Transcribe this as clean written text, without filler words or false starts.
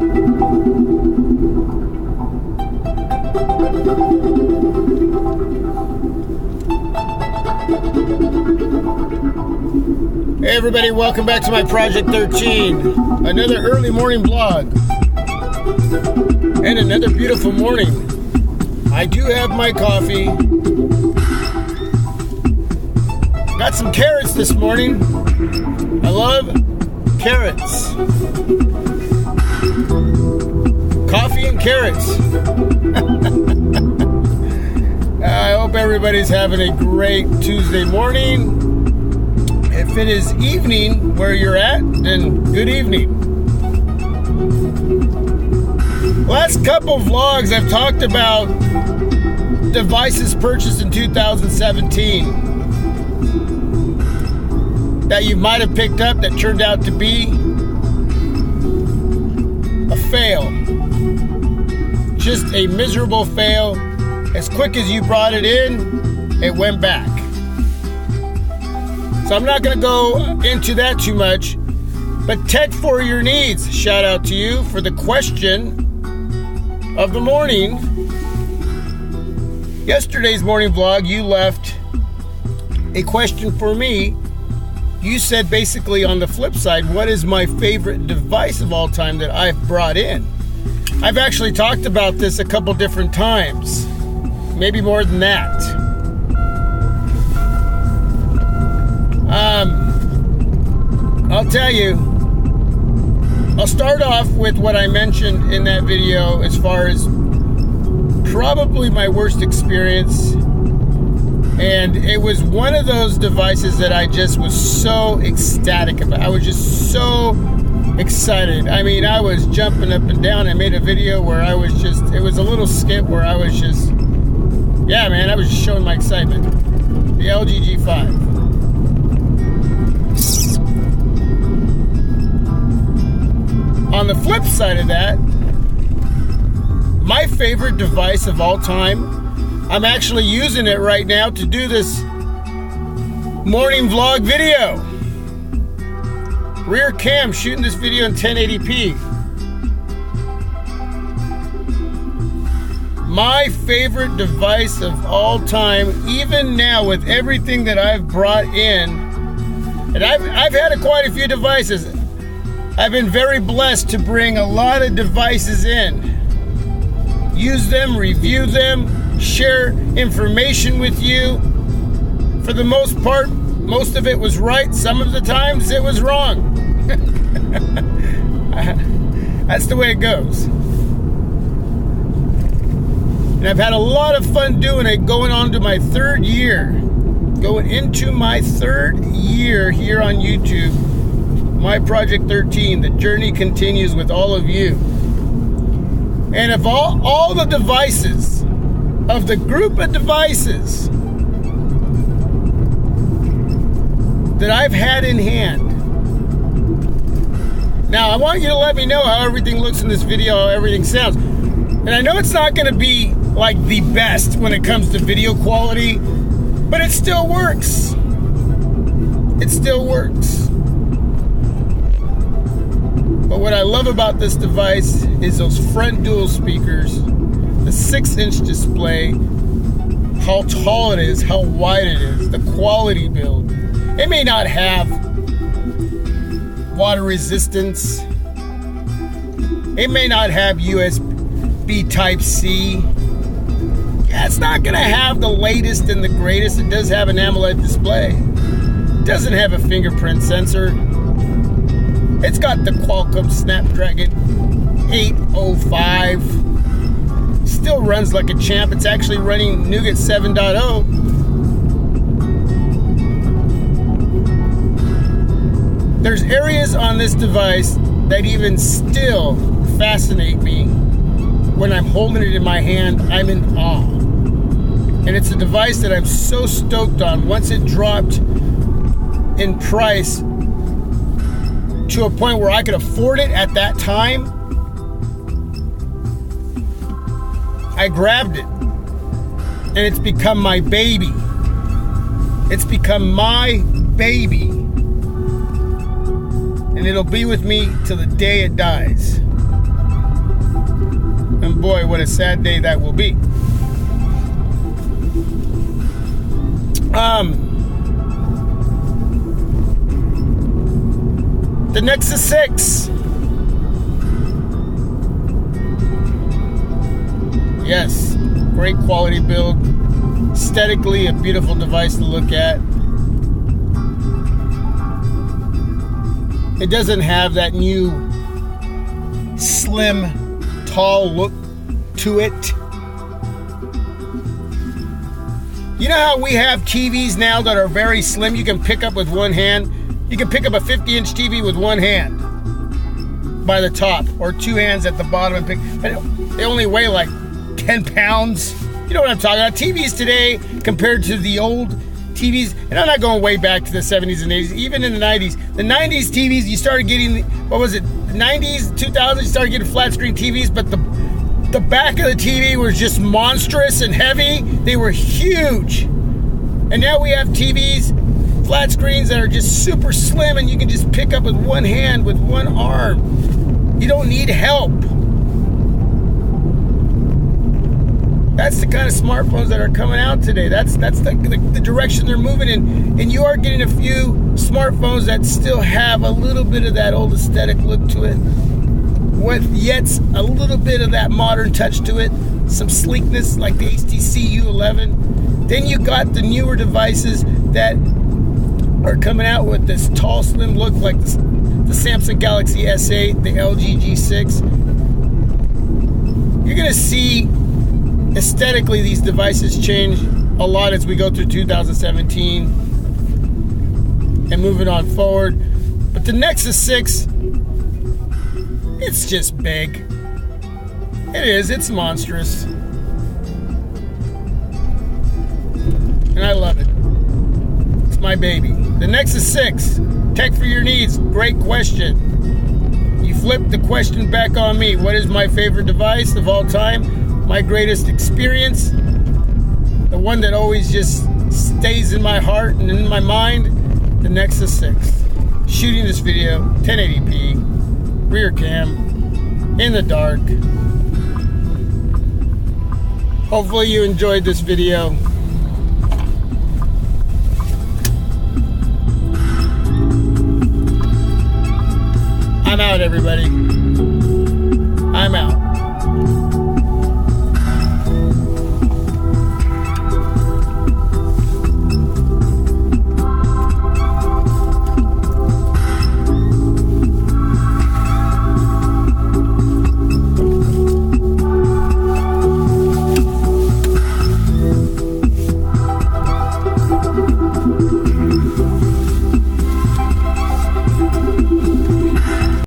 Hey everybody, welcome back to my Project 13. Another early morning vlog. And another beautiful morning. I do have my coffee. Got some carrots this morning. I love carrots. Coffee and carrots. I hope everybody's having a great Tuesday morning. If it is evening where you're at, then good evening. Last couple vlogs I've talked about devices purchased in 2017 that you might have picked up that turned out to be a fail. Just a miserable fail. As quick as you brought it in, it went back. So I'm not going to go into that too much, but Tech for Your Needs, shout out to you for the question of the morning. Yesterday's morning vlog, you left a question for me. You said basically on the flip side, what is my favorite device of all time that I've brought in? I've actually talked about this a couple different times, maybe more than that. I'll tell you, I'll start off with what I mentioned in that video as far as probably my worst experience. And it was one of those devices that I just was so ecstatic about. I was just so excited. I mean, I was jumping up and down. I made a video where I was just, it was a little skit where I was just, yeah, man, I was just showing my excitement. The LG G5. On the flip side of that, my favorite device of all time, I'm actually using it right now to do this morning vlog video. Rear cam, shooting this video in 1080p. My favorite device of all time, even now with everything that I've brought in, and I've had quite a few devices. I've been very blessed to bring a lot of devices in. Use them, review them, share information with you. For the most part, most of it was right. Some of the times it was wrong. That's the way it goes. And I've had a lot of fun doing it, going on to my third year. Going into my third year here on YouTube. My Project 13, the journey continues with all of you. And of all the devices, of the group of devices that I've had in hand. Now, I want you to let me know how everything looks in this video, how everything sounds. And I know it's not going to be like the best when it comes to video quality, but it still works. It still works. But what I love about this device is those front dual speakers, the 6-inch display, how tall it is, how wide it is, the quality build. It may not have water resistance. It may not have USB Type-C. Yeah, it's not going to have the latest and the greatest. It does have an AMOLED display. It doesn't have a fingerprint sensor. It's got the Qualcomm Snapdragon 805. Still runs like a champ. It's actually running Nougat 7.0. There's areas on this device that even still fascinate me. When I'm holding it in my hand, I'm in awe. And it's a device that I'm so stoked on. Once it dropped in price to a point where I could afford it at that time, I grabbed it. And it's become my baby. It's become my baby. And it'll be with me till the day it dies. what a sad day that will be. The Nexus 6. Yes, great quality build. Aesthetically, a beautiful device to look at. It doesn't have that new slim, tall look to it. You know how we have TVs now that are very slim, you can pick up with one hand? You can pick up a 50-inch TV with one hand by the top, or two hands at the bottom and pick. But they only weigh like 10 pounds. You know what I'm talking about. TVs today compared to the old TVs, and I'm not going way back to the 70s and 80s, even in the 90s. The 90s TVs, you started getting, what was it, the 90s, 2000s, you started getting flat screen TVs, but the back of the TV was just monstrous and heavy. They were huge. And now we have TVs, flat screens that are just super slim, and you can just pick up with one hand, with one arm. You don't need help. That's the kind of smartphones that are coming out today. That's the direction they're moving in. And you are getting a few smartphones that still have a little bit of that old aesthetic look to it, with yet a little bit of that modern touch to it, some sleekness like the HTC U11. Then you got the newer devices that are coming out with this tall, slim look like the Samsung Galaxy S8, the LG G6. You're going to see aesthetically these devices change a lot as we go through 2017 and moving on forward. But the Nexus 6, it's just big. It is. It's monstrous. And I love it. It's my baby. The Nexus 6, tech for your needs. Great question. You flip the question back on me. What is my favorite device of all time? My greatest experience? The one that always just stays in my heart and in my mind? The Nexus 6. Shooting this video, 1080p, rear cam, in the dark. Hopefully you enjoyed this video. I'm out, everybody.